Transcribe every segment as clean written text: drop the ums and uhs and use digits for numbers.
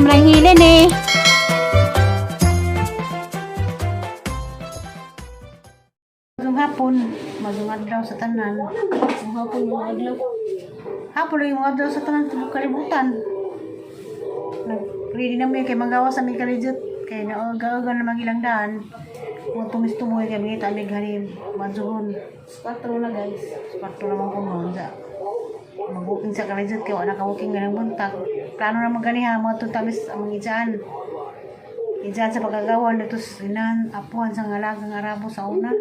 lang hilin eh. Magong hapon, magong adlaw sa tanan. Magong hapon yung adlaw. Hapon lang yung adlaw sa tanan, tulog kalibutan. Nag-ready namin kay magawa sa may kalijut. Kaya naagaga na magilang daan. Kung tumis-tumoy kami, tamig hanim, madzuhon. Spatro na guys. Spatro naman kung mga. Mag-booking sa kalijut, kaya wala ka-booking nga ng buntag. Plano naman ganiha, mga tutamis ang mga ijaan. Ijaan sa pagkagawa, natos inan, apuan sa ngalagang arabo sa una.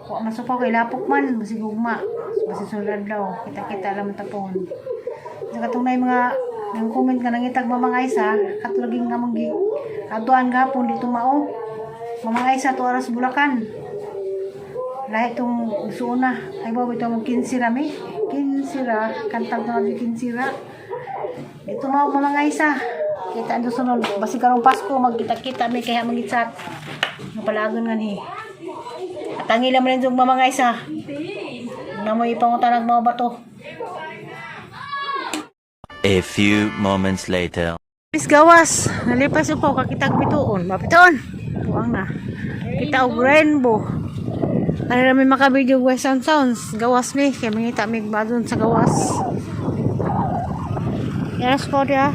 Kung masupaw kay lapok man, basi gugma, basi sulad daw, kita-kita alam tapon. Sa katong na mga yung comment nga nangitag mga isa, katulaging nga mong aduan gapon dito mao. Mga isa to aras Bulacan. Lahat itong suuna. Ay ba ito mong kinsira mi? Kinsira, kantag na natin kinsira. Ito mga isa. Kita ando sunod. Basi karong Pasko, magkita-kita mi kaya magitsat. Napalagon nga ni. At ang ilang rin yung mga isa. Na mo ipangutanag mga bato. A few moments later. Miss Gawas, nalipas yung po kakitag bituon. Mapitoon. Buang na. Kita og rainbow. Ano namin makabidyo Western Sounds. Gawas mi. Kaya mangita mi badun sa gawas. Yes po dia.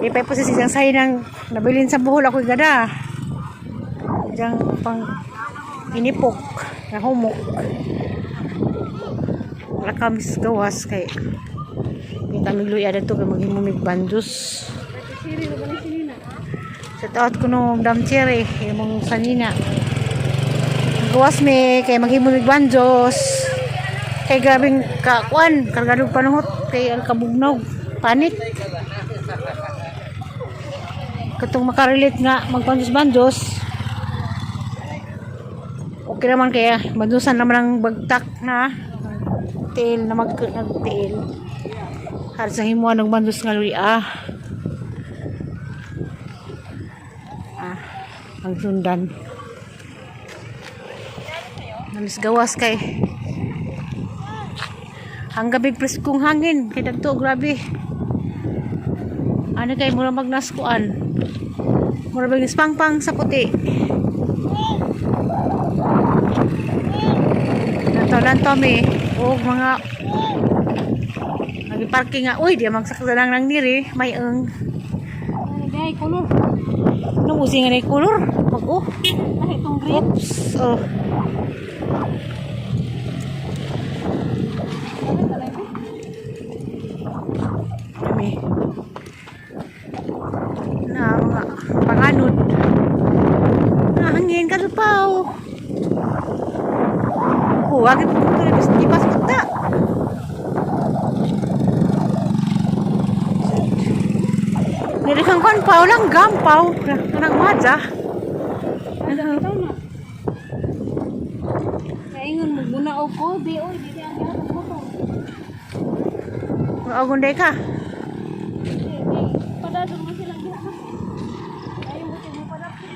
Di pa po si siyang sahin ng nabilin sa buhol ako'y gada. Diyang pang inipok. Na humok. Wala kami gawas kay kita migluya dito kay maghimumig bandos. Sa taot ko nung damchere yung sanina. Gawas mi kay maghimumig bandos. Kay grabing kakuan, kargadog panuhot kay alkabugnog, panit. Katong makarelate nga magbandos-bandos. Okay naman kaya bandusan naman ang bagtak na tiil na nagtiil. Halos ang himuan ng bandos nga luya. Ang sundan. Nalis gawas kay ang gabing preskong hangin kay dagto grabe. Ano kay mura magnaskuan. Mura bagis pangpang sa puti. Lanto mi og mga nagi-parking nga. Uy, di magsakda lang nang diri, may ang day color. No musi nga day color. Mag-o. Ay itong green. Oops. Oh. Kami. Na mga panganod. Hangin kalupaw. Wag ito di pas kita. Dari kang kon pau lang gampaw nang maja. Kaingon mo guna o ko di oy di ang gihatag mo to. Agunday ka. Padadong mo silang gihatag. Ayo mo mo padadong.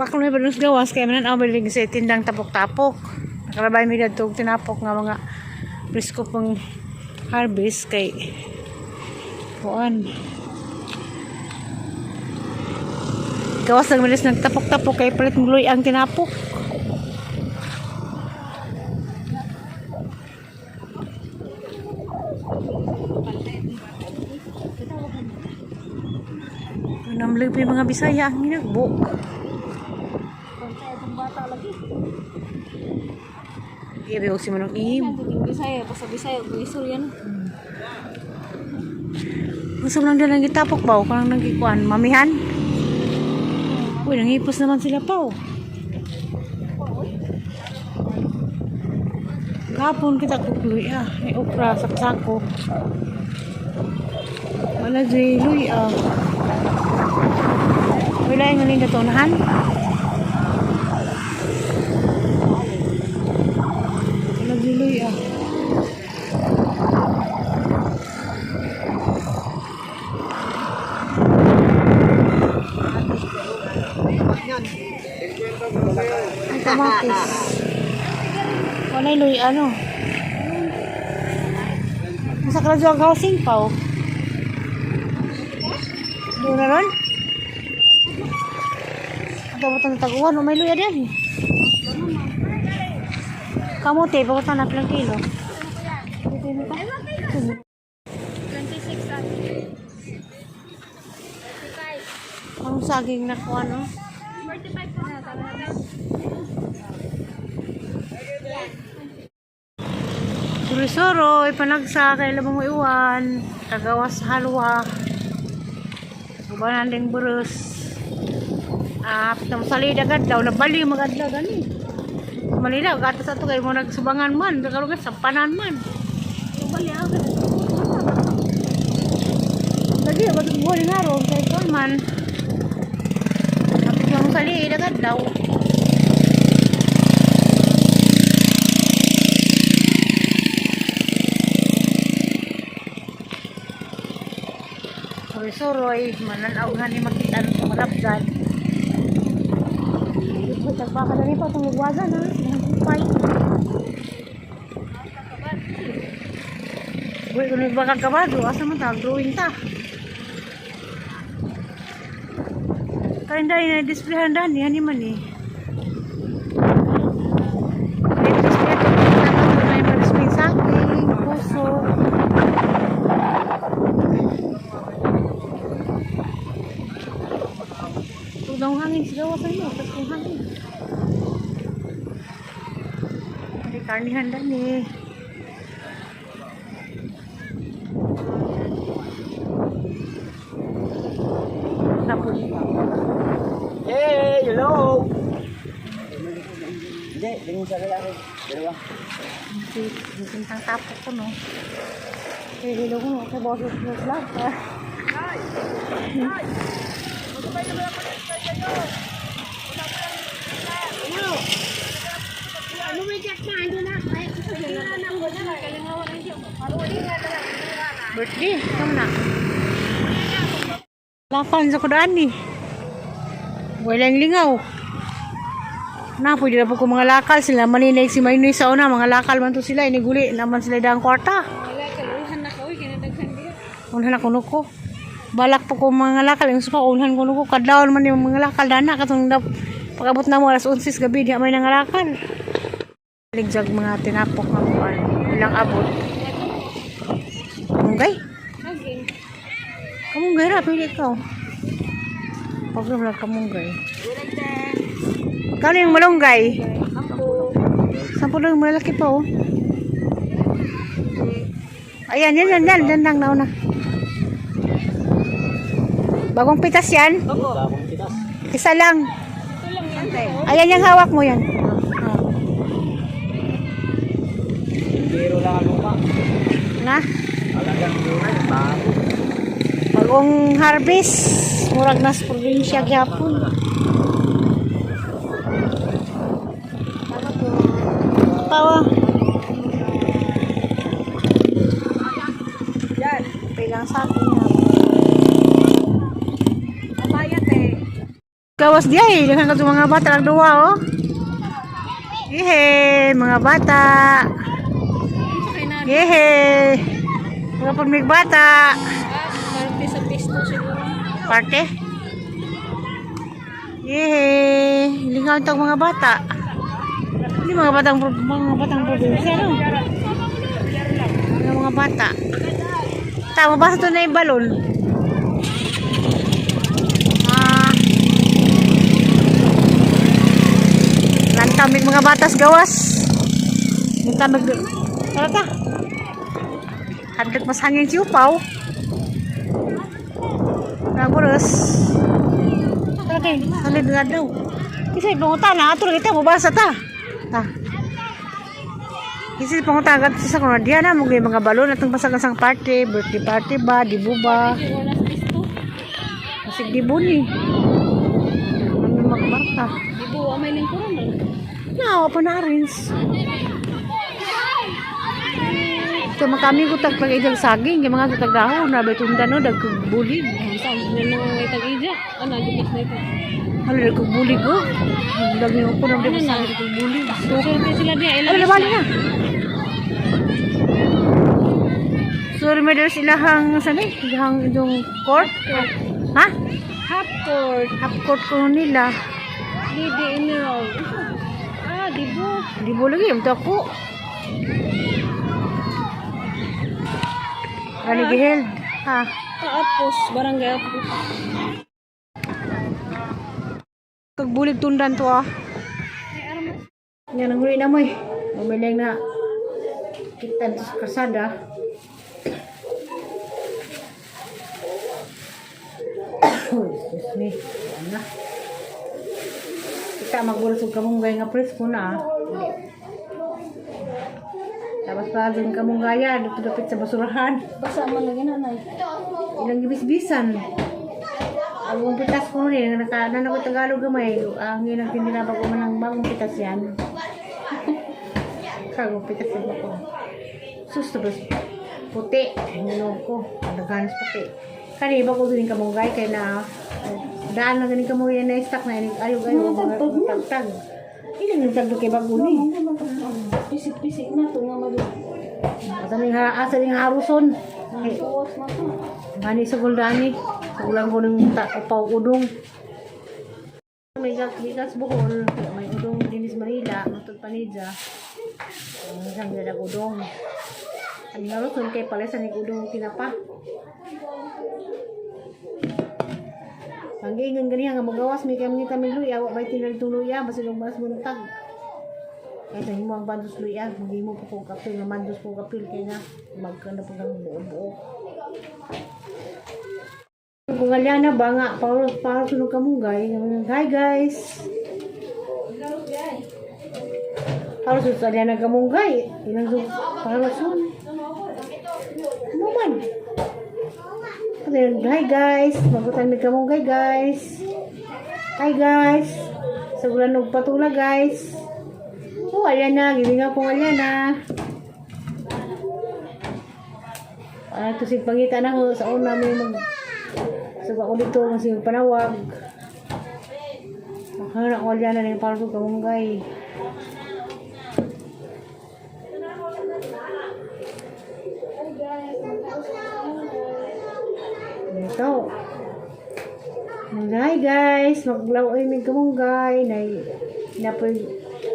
Bakal may balong gawas kaya manan awal sa tindang tapok-tapok. Nakalabay mi dito tinapok nga mga presko pang harvest kay kuan. Gawas lang milis nagtapok-tapok kay palit ngloy ang tinapok. Namlig pa yung mga Bisaya ang hinagbo. Bata lagi. Iya biog si manong im. Nandito Bisaya, pa sa Bisaya, guiso yan. Gusto lang din ang gitapok ba? Kung nang nagkikuan, mamihan? Uy, nangipos naman sila pa. Kapon kita kukluy may okra, saksako. Wala dyan luy wala yung ngaling natunahan. Wala dyan luy Ay, kamatis. Wala luy Masa ka jual housing pa oh. Doon na ron? Ito ba itong taguan? O may luya din. Kamote, pakutan na pilang kilo. 26 ate. 35. Ang saging na kuha, no? 45 po na. Tama na. Surisoro, ipanagsa, kailan mo iwan. Tagawas halwa. Subanan ding burus. Pitang salida agad daw. Nabali magadla gani. Malida, gatas ato kayo mo nagsubangan man. Nagkaroon ka sampanan man. Nabali agad. Lagi, ba't buhay nga ron? Kaya ito man. Pitang salida agad daw. Suroy, mananaw nga ni makita ng malapdan. Baka na rin pa itong lugwagan ha. Nangipay. Uy, kung nagbakag kabado, asa mo ta? Drawing ta. Karinday na displayhan daan, yan naman eh. Display ito. Ito na yung display sa akin. Puso. Tudang hangin sigaw sa inyo. Tapos hangin. May karnihan dan eh. Tapos. Hey, hello. Hindi, tingin sa lalaki. Dalawa. Yung tang tapos ko no. Eh, hilo ko no. Kaya boses mo lang. Birthday, kamu na. Lakal sa kudaan ni. Walang lingaw. Na, pwede na po kung mga lakal sila. Maninay si Maynoy sa una. Mga lakal man to sila. Iniguli naman sila dang kwarta. Wala, kaluhan na ko. Kinadaghan din. Unhan ako nuko. Balak po ko mga lakal. Yung suka, unhan ko nuko. Kadlaon man yung mga lakal. Dana, katong pag-abot na mo alas 11 gabi. Di may nangalakal. Ligjag mga tinapok ng kuwan. Ilang abot. Kamunggay? Okay. Kamunggay ra, pili ikaw. Pag-ram lang kamunggay. Kano yung malunggay? 10 lang yung malaki pa oh. Ayan, yan. Dandang nauna. Bagong pitas yan? Bagong pitas. Isa lang. Ito lang yan tayo. Ayan yung hawak mo yan. Biro lang ang lupa. Na? Talagang mura. Bago. Bagong harvest. Murag nas probinsya gyapon. Tawa. Yan. Pilang sa akin na. Abayat eh. Gawas dia eh. Dengan ka mga bata lang duwa oh. Yehe, mga bata. Okay na. Yehe. Mga pagmig bata. Parte sa pisto siguro. Parte. Yehe. Lingaw itong mga bata. Hindi mga batang probinsya no? Mga bata. Tama ba ito na yung balon? Lantamig mga batas gawas. Lantamig. Tara ta. Hadlag mas hangin siupaw. Naguros. Tara kayo. Halid nga daw. Kasi panguta na. Ato kita mabasa ta. Ta. Kasi panguta agad sa kuna diyan na. Mugay mga balon. Atong pasang-asang party. Birthday party ba? Dibu ba? Wala sa pisto. Kasi dibu ni. Ano magmarka. Di po, may lingkuran na. Nawa pa na rin. So makami ko tag pag-idal saging, yung mga tag dahon na betunda no dagbulig. Saan na nang may tag-ija? Ano, dikit na ito. Halo dagbulig ko. Lagi ko nang dito sa dagbulig. Surte sila dia. Ano bali na? So Sorry, may dalas ilahang sani, ilahang yung court. Ha? Half court. Half court ko nila. Hindi iniraw. Dibo. Di mo lagi, yung ako. Ano giheld? Ha? Tapos, barangay Apos. Kagbulig tundan to ah. Yan ang huli na mo eh. Umiling na kita sa kasada. Excuse me. Yan na. Kita magbulasog kamunggay nga presko na ah. Tapos pa din kamunggaya. Dito dapit sa basurahan. Basa man lagi nanay. Ilang gibis-bisan. Ang pitas ko rin, nakaanan ako Tagalog gamay. Ang ginang tinilabag ko man ang bagong pitas yan. Kagong pitas yan ako. Sus, tapos puti. Hinog ko. Naganas puti. Kaniba ko din kamunggay kaya na daan na ganing kamunggay na stock na ayog-ayog. Tag-tag. Ilang yung tagdo kay bago ni. Pisik-pisik na ito nga mali. Asa ning haruson. Tuwas na ito. Gani sa guldani. Sa ulang ko ng upaw udong. May gas buhol. May udong dinis Manila. Matod Panidja. Isang gadag udong. Ang naruson kay palesan ng udong tinapa. Panggingan ganihan nga magawas. May kaya mga tamil luya. Wabay tinalitong luya. Masilong balas muntag. Kaya sa himo ang bandos luya. Hindi mo po kong kapil. Namandos po kapil. Kaya nga magkanda po ng buo-buo. Kung aliana ba nga, para sunog kamunggay. Hi guys! Para sunog aliana kamunggay. Ilang sunog para sun. Ano man? Hi guys! Magutan may kamunggay guys. Hi guys! Sagulan og patula guys. Oh, aliana. Gilinga pong aliana. Ito si pangita na ho. Sa una may Suga ko dito kasi panawag. Makahanap ko dyan na yung para sa kamunggay. Ito. Hi guys. Maglaway may kamunggay. Napoy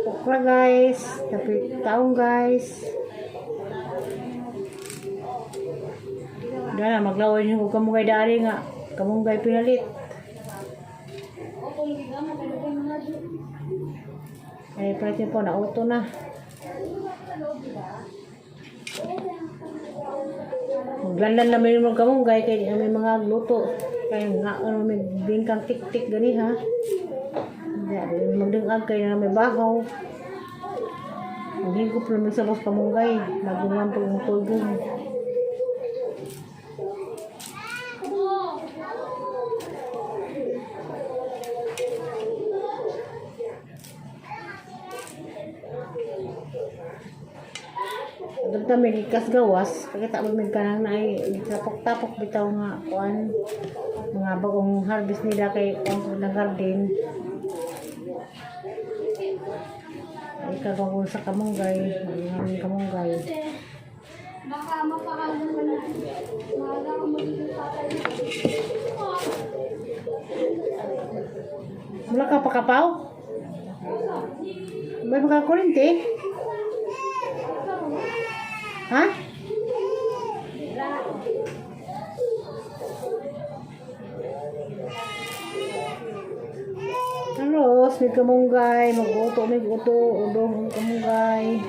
okra guys. Napoy taong guys. Dala maglaway niyo kung kamunggay dari nga. Kamunggay pinalit. Ay, pwede po, na-auto na. Maglandan na may mga kamunggay, kaya may mga luto. Kaya nga, may bingkang tik-tik gani ha. Magdingag kayo na may bahaw. Maghigop namin sa bas kamunggay. Magdingan po yung tugong. Dagta may likas gawas, pagkita may kanang na ay tapok-tapok bitaw nga kuan mga bagong harvest nila kay kuan ng garden. Ay kagawon sa kamunggay, ang kamunggay. Baka mapakalan ka na. Maaga ka magiging patay. Wala ka pakapaw? May mga kurente? Ha? Halos, may kamunggay, mag-uto, udong ang kamunggay.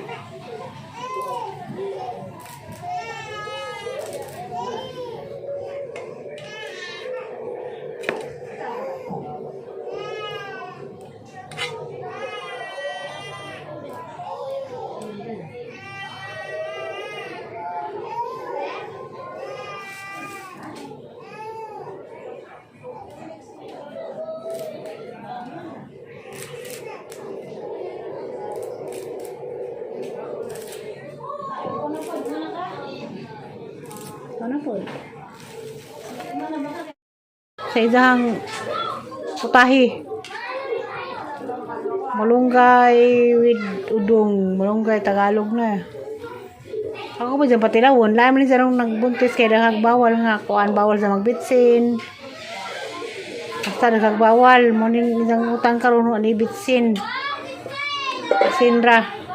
Ano po? Sa isang putahi. Malunggay with udong. Malunggay, Tagalog na. Ako ba dyan patilawon? Lahat man sarong nagbuntis kaya nakagbawal nga. Kuan bawal sa magbitsin. Basta nakagbawal. Muning isang utang karoon ni bitsin. Sinra.